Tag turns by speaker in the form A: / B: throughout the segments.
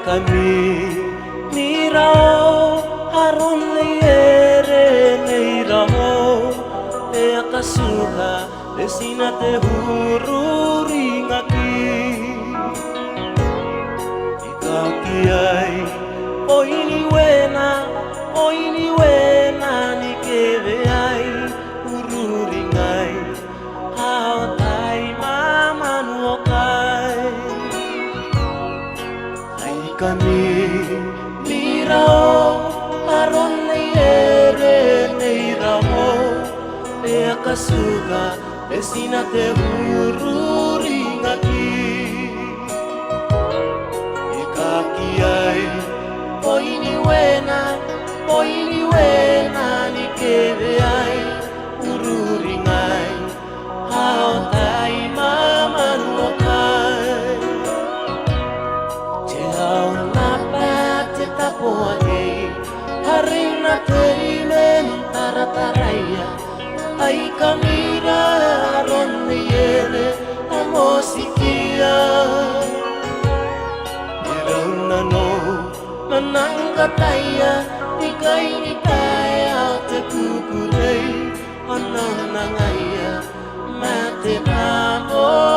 A: kami nirao haron leyere neirao te akasuka desina te hururi ngaki ikakiai oini wena ni keveai hururi ngai hao tai mama nuokai ai kami nirao haron leyere neirao te akasuka desina te hururi ngaki ikakiai oini wena ni keveai hururi ngai hao tai mama nuokai te hao napa te tapoa hei harina te imen tarataraya ai kamira ronni ere amosikia irauna no manangkataya ikai ni taya te kukurei ananangaya mate pamorahoi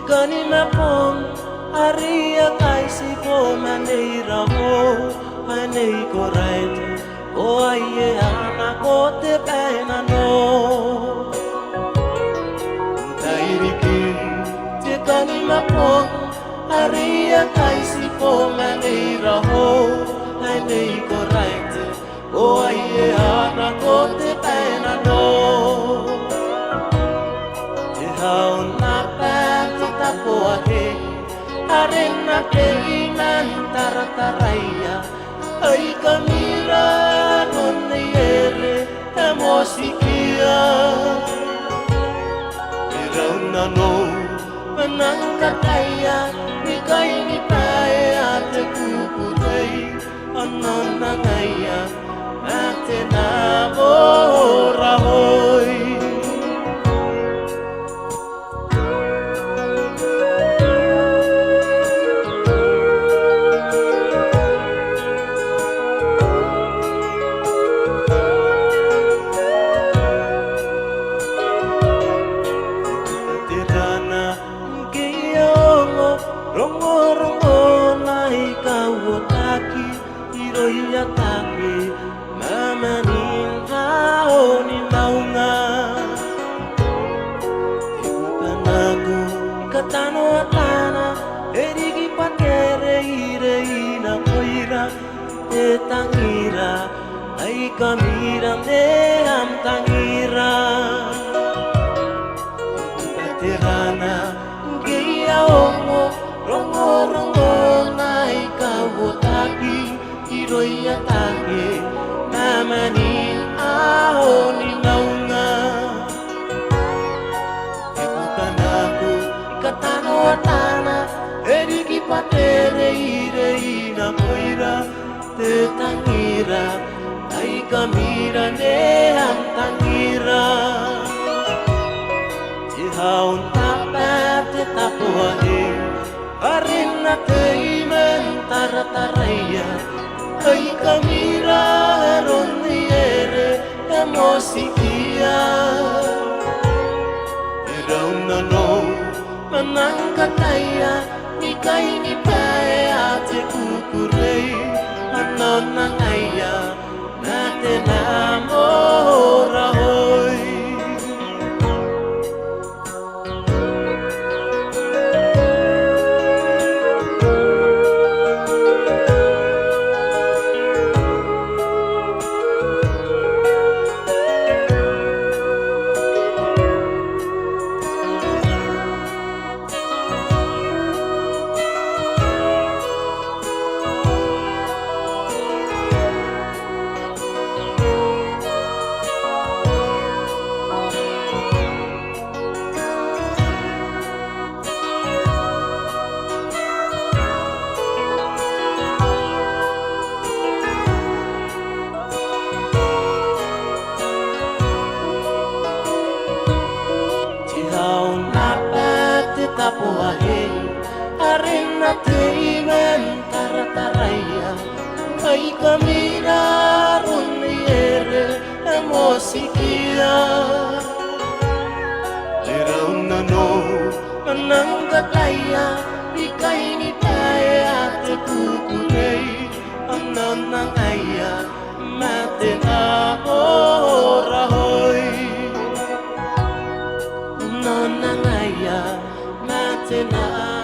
A: Kani mapong aria kai si po maneira mo manei correct o ai ana ko te pena no tairikin te kani mapong aria kai si po maneira mo manei correct o ai ana ko te pena no te hao na tapoa he arena te iman tarataraya ai kamira nonne ere amosikia irauna no manangkataya ikai ni tae te kukurei ananangaya mate namorahoi Taki mama ninhao ni maunga Ipanago katano atana erigi patere ire ina koira te tangira ai kamira ne am tangira paterana geia omo rongo nai kawotaki Iroia take namani ahoni naunga Epukanaku katano atana eriki patere ire ina koira te tangira ai kamira ne am tangira te hao tapa te tapoa he arena te imen tarataraya ai kamira ronni ere amosikia irauna no manangkataya ikai ni pae ate kukurei ananangaya nate namorahoi po ahe arin na teimen tarataraya ay kamira runiere emosikia liraw na no mananggataya ikay ni tayo at kukulay ang nanangaya matin ako rahoy nanangaya matin ako